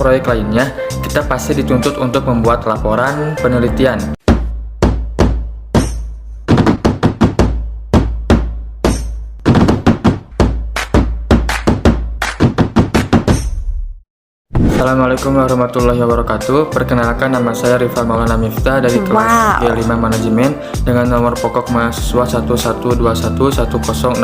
proyek lainnya, kita pasti dituntut untuk membuat laporan penelitian. Assalamualaikum warahmatullahi wabarakatuh. Perkenalkan, nama saya Rifal Maulana Miftah dari kelas G5 Manajemen dengan nomor pokok mahasiswa 11211060.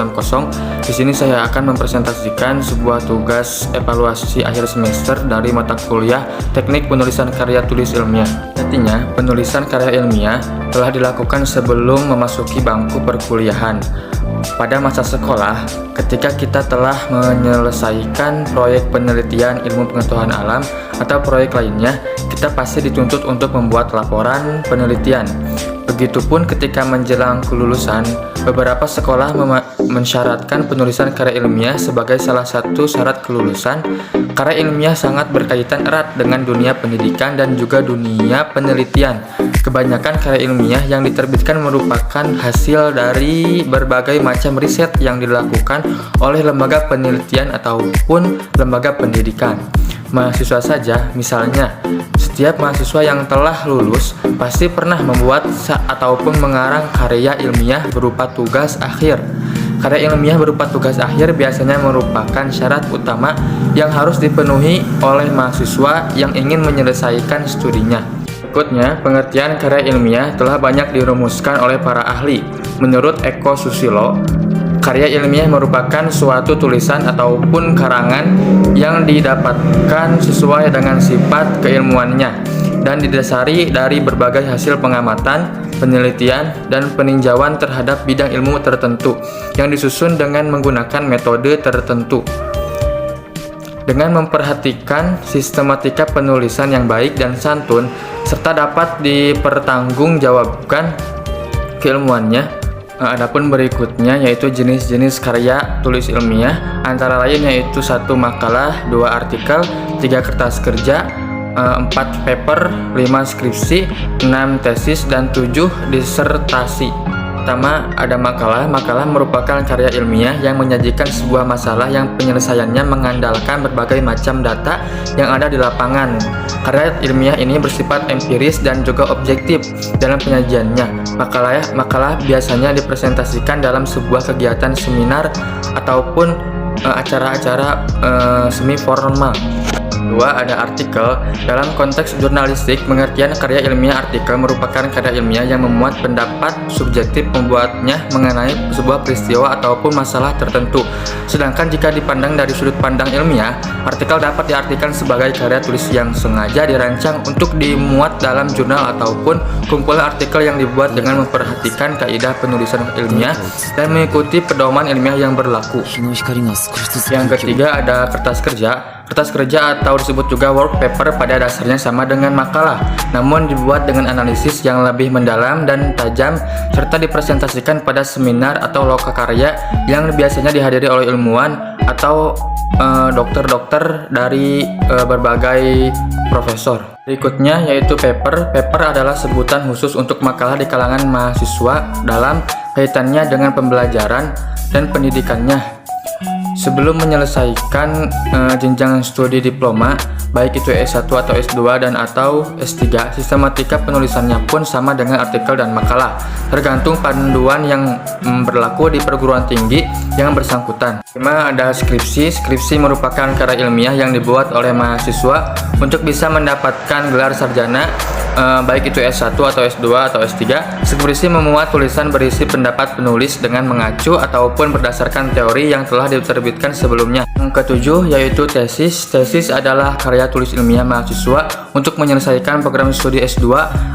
Di sini saya akan mempresentasikan sebuah tugas evaluasi akhir semester dari mata kuliah Teknik Penulisan Karya Tulis Ilmiah. Artinya, penulisan karya ilmiah telah dilakukan sebelum memasuki bangku perkuliahan. Pada masa sekolah, ketika kita telah menyelesaikan proyek penelitian ilmu pengetahuan alam atau proyek lainnya, kita pasti dituntut untuk membuat laporan penelitian. Begitupun ketika menjelang kelulusan, beberapa sekolah mensyaratkan penulisan karya ilmiah sebagai salah satu syarat kelulusan. Karya ilmiah sangat berkaitan erat dengan dunia pendidikan dan juga dunia penelitian. Kebanyakan karya ilmiah yang diterbitkan merupakan hasil dari berbagai macam riset yang dilakukan oleh lembaga penelitian ataupun lembaga pendidikan. Mahasiswa saja, misalnya, setiap mahasiswa yang telah lulus pasti pernah membuat ataupun mengarang karya ilmiah berupa tugas akhir. Karya ilmiah berupa tugas akhir biasanya merupakan syarat utama yang harus dipenuhi oleh mahasiswa yang ingin menyelesaikan studinya. Berikutnya, pengertian karya ilmiah telah banyak dirumuskan oleh para ahli. Menurut Eko Susilo, karya ilmiah merupakan suatu tulisan ataupun karangan yang didapatkan sesuai dengan sifat keilmuannya dan didasari dari berbagai hasil pengamatan, penelitian, dan peninjauan terhadap bidang ilmu tertentu yang disusun dengan menggunakan metode tertentu. Dengan memperhatikan sistematika penulisan yang baik dan santun, serta dapat dipertanggungjawabkan keilmuannya. Adapun berikutnya yaitu jenis-jenis karya tulis ilmiah, antara lain yaitu 1 makalah, 2 artikel, 3 kertas kerja, 4 paper, 5 skripsi, 6 tesis, dan 7 disertasi. Pertama, ada makalah. Makalah merupakan karya ilmiah yang menyajikan sebuah masalah yang penyelesaiannya mengandalkan berbagai macam data yang ada di lapangan. Karya ilmiah ini bersifat empiris dan juga objektif dalam penyajiannya. Makalah biasanya dipresentasikan dalam sebuah kegiatan seminar ataupun acara-acara semi formal. 2. Ada artikel. Dalam konteks jurnalistik, pengertian karya ilmiah artikel merupakan karya ilmiah yang memuat pendapat subjektif pembuatnya mengenai sebuah peristiwa ataupun masalah tertentu. Sedangkan jika dipandang dari sudut pandang ilmiah, artikel dapat diartikan sebagai karya tulis yang sengaja dirancang untuk dimuat dalam jurnal ataupun kumpulan artikel yang dibuat dengan memperhatikan kaidah penulisan ilmiah dan mengikuti pedoman ilmiah yang berlaku. Yang ketiga, ada kertas kerja. Kertas kerja atau disebut juga work paper pada dasarnya sama dengan makalah, namun dibuat dengan analisis yang lebih mendalam dan tajam serta dipresentasikan pada seminar atau lokakarya yang biasanya dihadiri oleh ilmuwan atau dokter-dokter dari berbagai profesor. Berikutnya yaitu paper. Paper adalah sebutan khusus untuk makalah di kalangan mahasiswa dalam kaitannya dengan pembelajaran dan pendidikannya. Sebelum menyelesaikan jenjang studi diploma, baik itu S1 atau S2 dan atau S3, sistematika penulisannya pun sama dengan artikel dan makalah, tergantung panduan yang berlaku di perguruan tinggi yang bersangkutan. 5. Ada skripsi. Skripsi merupakan karya ilmiah yang dibuat oleh mahasiswa untuk bisa mendapatkan gelar sarjana, baik itu S1 atau S2 atau S3. Skripsi memuat tulisan berisi pendapat penulis dengan mengacu ataupun berdasarkan teori yang telah diterbitkan sebelumnya. Yang ketujuh yaitu tesis. Tesis adalah karya tulis ilmiah mahasiswa untuk menyelesaikan program studi S2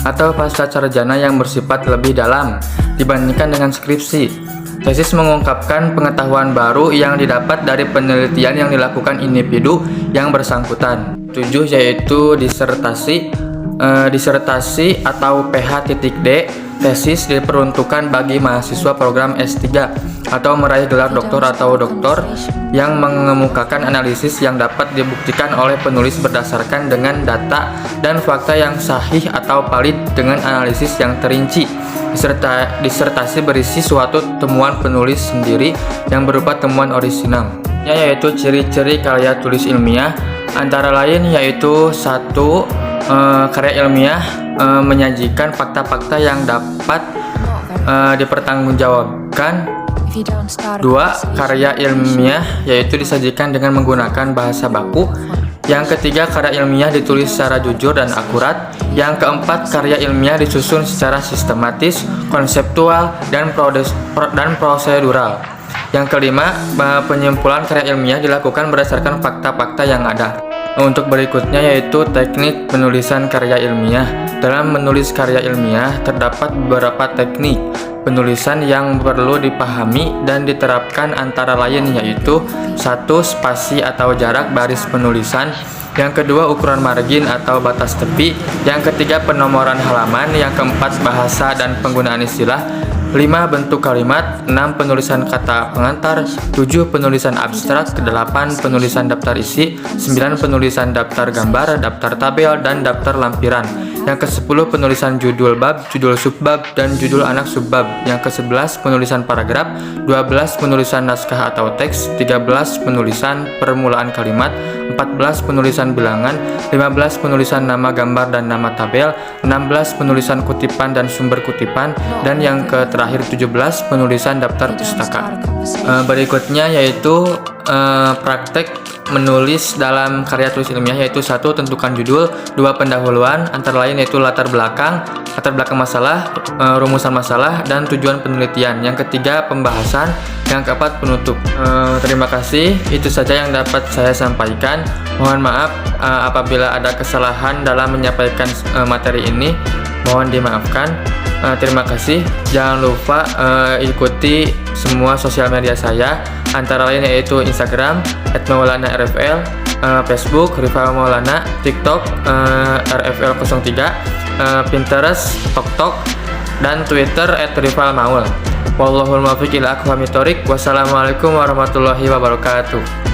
atau pasca sarjana yang bersifat lebih dalam dibandingkan dengan skripsi. Tesis mengungkapkan pengetahuan baru yang didapat dari penelitian yang dilakukan individu yang bersangkutan. 7 yaitu disertasi. Disertasi atau PH.D. Tesis diperuntukkan bagi mahasiswa program S3 atau meraih gelar doktor atau doktor yang mengemukakan analisis yang dapat dibuktikan oleh penulis berdasarkan dengan data dan fakta yang sahih atau valid dengan analisis yang terinci. Disertasi berisi suatu temuan penulis sendiri yang berupa temuan orisinal. Yaitu ciri-ciri karya tulis ilmiah. antara lain yaitu satu, karya ilmiah menyajikan fakta-fakta yang dapat dipertanggungjawabkan. Dua, karya ilmiah yaitu disajikan dengan menggunakan bahasa baku. Yang ketiga, karya ilmiah ditulis secara jujur dan akurat. Yang keempat, karya ilmiah disusun secara sistematis, konseptual, dan prosedural. Yang kelima, penyimpulan karya ilmiah dilakukan berdasarkan fakta-fakta yang ada. Untuk berikutnya yaitu teknik penulisan karya ilmiah. Dalam menulis karya ilmiah terdapat beberapa teknik penulisan yang perlu dipahami dan diterapkan, antara lain yaitu satu, spasi atau jarak baris penulisan. Yang kedua, ukuran margin atau batas tepi. Yang ketiga, penomoran halaman. Yang keempat, bahasa dan penggunaan istilah. 5. Bentuk kalimat. 6. Penulisan kata pengantar. 7. Penulisan abstrak. 8. Penulisan daftar isi. 9. Penulisan daftar gambar, daftar tabel, dan daftar lampiran. Yang ke-10, penulisan judul bab, judul subbab, dan judul anak subbab. Yang ke-11, penulisan paragraf. 12. Penulisan naskah atau teks. 13. Penulisan permulaan kalimat. 14. Penulisan bilangan. 15. Penulisan nama gambar dan nama tabel. 16. Penulisan kutipan dan sumber kutipan. Dan yang terakhir 17. Penulisan daftar pustaka. Berikutnya yaitu praktek menulis dalam karya tulis ilmiah, yaitu satu, tentukan judul. 2. Pendahuluan, antara lain yaitu latar belakang masalah, rumusan masalah, dan tujuan penelitian. Yang ketiga, pembahasan. Yang keempat, penutup. Terima kasih, itu saja yang dapat saya sampaikan. Mohon maaf apabila ada kesalahan dalam menyampaikan materi ini, mohon dimaafkan. Terima kasih. Jangan lupa ikuti semua sosial media saya, antara lain yaitu Instagram @maulana_rfl, Facebook Rival Maulana, TikTok RFL03, Pinterest TokTok, dan Twitter @rivalmaul. Wallahul muwaffiq ila aqwamit thoriq. Wassalamualaikum warahmatullahi wabarakatuh.